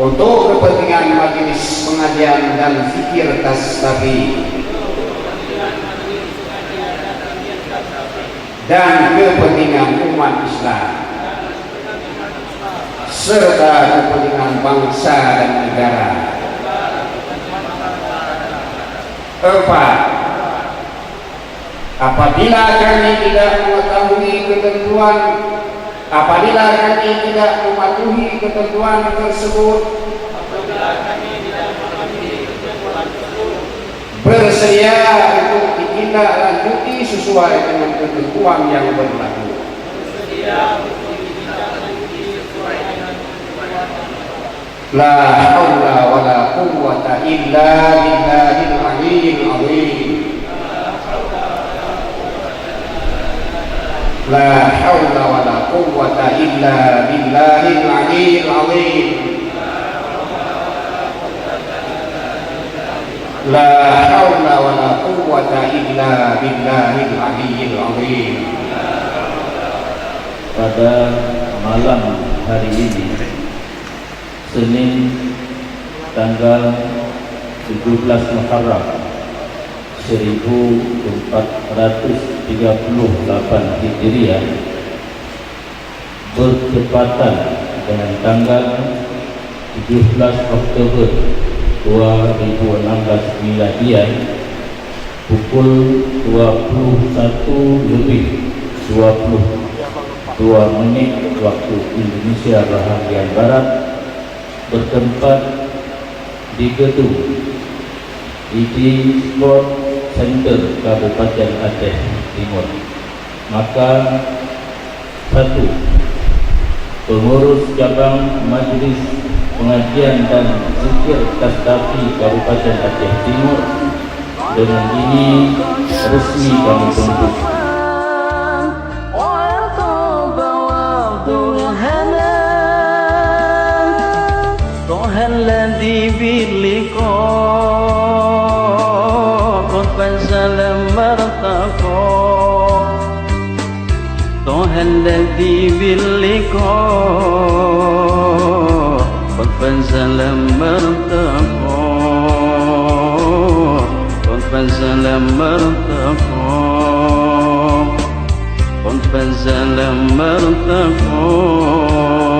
untuk kepentingan majelis pengajian dan zikir tasbih dan kepentingan umat Islam serta kepentingan bangsa dan negara. 4. Apabila kami tidak mematuhi ketentuan tersebut, bersedia untuk ditindaklanjuti sesuai dengan ketentuan yang berlaku. La haula wala quwwata illa billahil aliyyil azim. La haula wala quwwata illa billahil aliyyil azim. La haula wala quwwata illa billahil aliyyil azim. Pada malam hari ini, Senin tanggal 17 Muharram 1438 Hijriah, bertepatan dengan tanggal 17 Oktober 2016 Miladiah, pukul 21:22 waktu Indonesia bahagian Barat, bertempat di gedung ID Sport Center Kabupaten Aceh Timur. Maka 1. Pengurus cabang Majlis Pengajian dan Zikir Tasbih Kabupaten Aceh Timur dengan ini resmi kami bentuk. الذي باللقاء قد فزل مرتقى طه الذي باللقاء قد فزل مرتقى قد فزل مرتقى قد فزل مرتقى